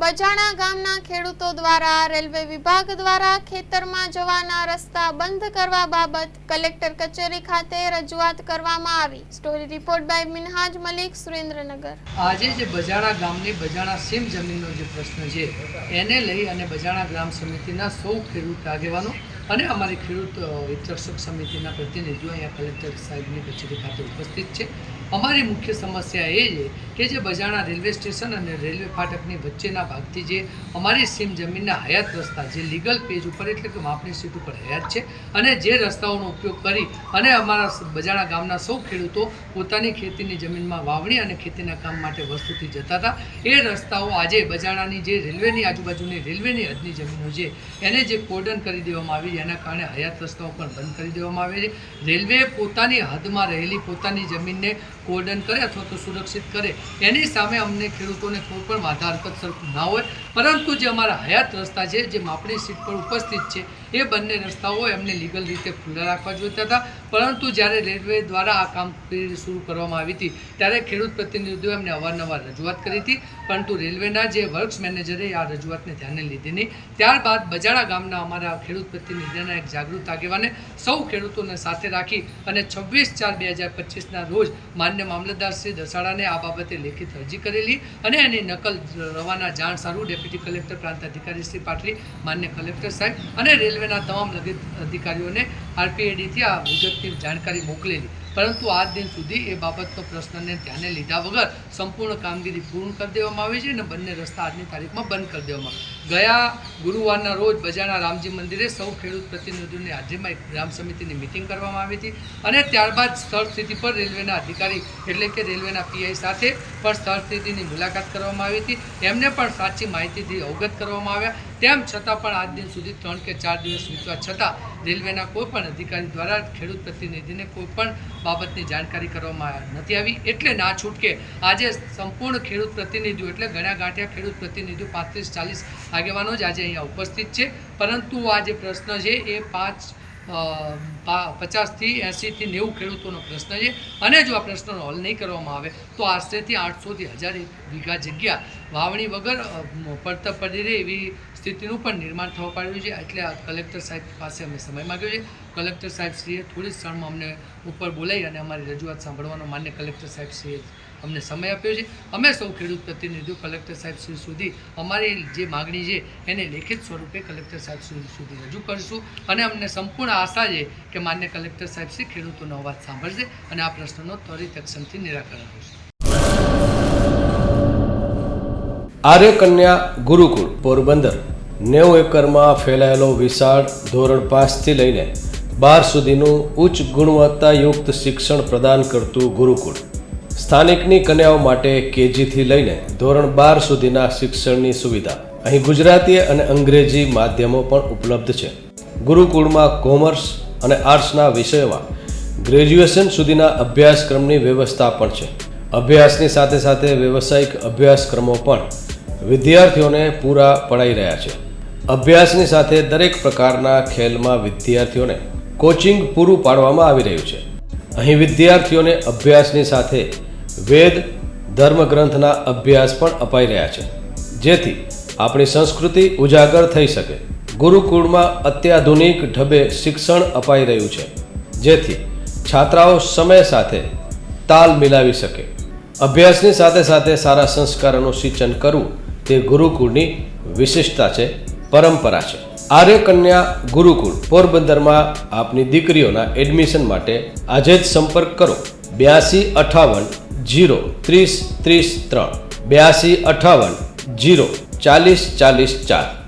બજાણા ગામના ખેડૂતો દ્વારા રેલવે વિભાગ દ્વારા ખેતરમાં જવાના રસ્તા બંધ કરવા બાબત કલેક્ટર કચેરી ખાતે રજૂઆત કરવામાં આવી। Story report by Minhaj Malik, Surendranagar. આજે જે બજાણા ગામની બજાણા સીમ જમીનનો જે પ્રશ્ન છે એને લઈ અને બજાણા ગ્રામ સમિતિના સૌ ખેડૂત આગેવાનો અને અમારી ખેડૂત હિતરક્ષક સમિતિના પ્રતિનિધિઓ અહીંયા કલેક્ટર સાહેબની કચેરી ખાતે ઉપસ્થિત છે। અમારી મુખ્ય સમસ્યા એ છે કે જે બજાણા રેલવે સ્ટેશન અને રેલવે ફાટકની વચ્ચેના ભાગથી જે અમારી સીમ જમીનના હયાત રસ્તા જે લીગલ પેજ ઉપર એટલે કે માપણી સીટ ઉપર હયાત છે અને જે રસ્તાઓનો ઉપયોગ કરી અને અમારા બજાણા ગામના સૌ ખેડૂતો પોતાની ખેતીની જમીનમાં વાવણી અને ખેતીના કામ માટે વર્ષોથી જતા હતા, એ રસ્તાઓ આજે બજાણાની જે રેલવેની આજુબાજુની રેલવેની હદની જમીનો છે એને જે કોર્ડન કરી દેવામાં આવી, એના કારણે હયાત રસ્તાઓ પણ બંધ કરી દેવામાં આવે છે। રેલવે પોતાની હદમાં રહેલી પોતાની જમીનને કોર્ડન કરે અથવા તો સુરક્ષિત કરે એની સામે અમને ખેડૂતોને કોઈ પણ વાધા હરકત સરખું ના હોય, પરંતુ જે અમારા હયાત રસ્તા છે જે માપણી સીટ પર ઉપસ્થિત છે એ બંને રસ્તાઓ એમને લીગલ રીતે ખુલ્લા રાખવા જોઈતા હતા, પરંતુ જ્યારે રેલવે દ્વારા આ કામગીરી શરૂ કરવામાં આવી હતી ત્યારે ખેડૂત પ્રતિનિધિઓ એમને અવારનવાર રજૂઆત કરી હતી, પરંતુ રેલવેના જે વર્ક્સ મેનેજરે આ રજૂઆતને ધ્યાને લીધી નહીં। ત્યારબાદ બજાણા ગામના અમારા ખેડૂત પ્રતિનિધિના એક જાગૃત આગેવાને સૌ ખેડૂતોને સાથે રાખી અને 26/4/2025ના રોજ માન્ય મામલતદાર શ્રી દસાડાને આ બાબતે લેખિત અરજી કરેલી અને એની નકલ રવાના જાણ સારું ડેપ્યુટી કલેક્ટર પ્રાંત અધિકારી શ્રી પાટલી, માન્ય કલેક્ટર સાહેબ અને રેલવેના તમામ લગત અધિકારીઓને RPADથી આ વિગતની જાણકારી મોકલેલી, પરંતુ આજ દિન સુધી એ બાબતનો પ્રશ્નને ધ્યાને લીધા વગર સંપૂર્ણ કામગીરી પૂર્ણ કરી દેવામાં આવી છે અને બંને રસ્તા આજની તારીખમાં બંધ કરી દેવામાં આવ્યા। ગયા ગુરુવારના રોજ બજાણા રામજી મંદિરે સૌ ખેડૂત પ્રતિનિધિઓની હાજરીમાં એક ગ્રામ સમિતિની મિટિંગ કરવામાં આવી હતી અને ત્યારબાદ સ્થળ સ્થિતિ પર રેલવેના અધિકારી એટલે કે રેલવેના PI સાથે પણ સ્થળ સ્થિતિની મુલાકાત કરવામાં આવી હતી, એમને પણ સાચી માહિતીથી અવગત કરવામાં આવ્યા। તેમ છતાં પણ આજ દિન સુધી 3 કે 4 દિવસ વીતવા છતાં રેલવેના કોઈ પણ અધિકારી દ્વારા ખેડૂત પ્રતિનિધિને કોઈ પણ બાબતની જાણકારી કરવામાં નથી આવી, એટલે ના છૂટકે આજે સંપૂર્ણ ખેડૂત પ્રતિનિધિઓ એટલે ગણ્યા ગાંઠિયા ખેડૂત પ્રતિનિધિઓ 35-40 આગેવાનો જ આજે અહીંયા ઉપસ્થિત છે, પરંતુ આ જે પ્રશ્ન છે એ 50થી 80થી 90 ખેડૂતોનો પ્રશ્ન છે અને જો આ પ્રશ્નનો હલ નહીં કરવામાં આવે તો આશરેથી 800થી 1000 વીઘા જગ્યા વાવણી વગર પડતર પડી રહે એવી સ્થિતિનું પણ નિર્માણ થવા પાડ્યું છે। એટલે આ કલેક્ટર સાહેબ પાસે અમે સમય માગ્યો છે। કલેક્ટર સાહેબશ્રીએ થોડી જ ક્ષણમાં અમને ઉપર બોલાવી અને અમારી રજૂઆત સાંભળવાનો માન્ય કલેક્ટર સાહેબશ્રીએ અમને સમય આપ્યો છે। અમે સૌ ખેડૂત પ્રતિનિધિઓ કલેક્ટર સાહેબશ્રી સુધી અમારી જે માગણી છે એને લેખિત સ્વરૂપે કલેક્ટર સાહેબ સુધી રજૂ કરીશું અને અમને સંપૂર્ણ આશા છે કે માન્ય કલેક્ટર સાહેબશ્રી ખેડૂતોનો અવાજ સાંભળશે અને આ પ્રશ્નનો ત્વરિત એક્શનથી નિરાકરણ આવશે। આર્ય કન્યા ગુરુકુળ પોરબંદર 90 એકરમાં ફેલાયેલો વિશાળ ધોરણ 5 થી લઈને 12 સુધીનું ઉચ્ચ ગુણવત્તાયુક્ત શિક્ષણ પ્રદાન કરતું ગુરુકુળ સ્થાનિકની કન્યાઓ માટે KG થી લઈને ધોરણ 12 સુધીના શિક્ષણની સુવિધા, અહીં ગુજરાતી અને અંગ્રેજી માધ્યમો પણ ઉપલબ્ધ છે। ગુરુકુળમાં કોમર્સ અને આર્ટ્સના વિષયોમાં ગ્રેજ્યુએશન સુધીના અભ્યાસક્રમની વ્યવસ્થા પણ છે। અભ્યાસની સાથે સાથે વ્યવસાયિક અભ્યાસક્રમો પણ વિદ્યાર્થીઓને પૂરા પડાઈ રહ્યા છે। અભ્યાસની સાથે દરેક પ્રકારના ખેલમાં વિદ્યાર્થીઓને કોચિંગ પૂરું પાડવામાં આવી રહ્યું છે। અહીં વિદ્યાર્થીઓને અભ્યાસની સાથે વેદ ધર્મગ્રંથના અભ્યાસ પણ અપાઈ રહ્યા છે, જેથી આપણી સંસ્કૃતિ ઉજાગર થઈ શકે। ગુરુકુળમાં અત્યાધુનિક ઢબે શિક્ષણ અપાઈ રહ્યું છે, જેથી છાત્રાઓ સમય સાથે તાલ મિલાવી શકે। અભ્યાસની સાથે સાથે સારા સંસ્કારોનું સિંચન કરવું તે ગુરુકુળની વિશિષ્ટતા છે, પરંપરા છે। આર્ય કન્યા ગુરુકુળ પોરબંદરમાં આપની દીકરીઓના એડમિશન માટે આજે જ સંપર્ક કરો 8258 030 33 8258 040 44।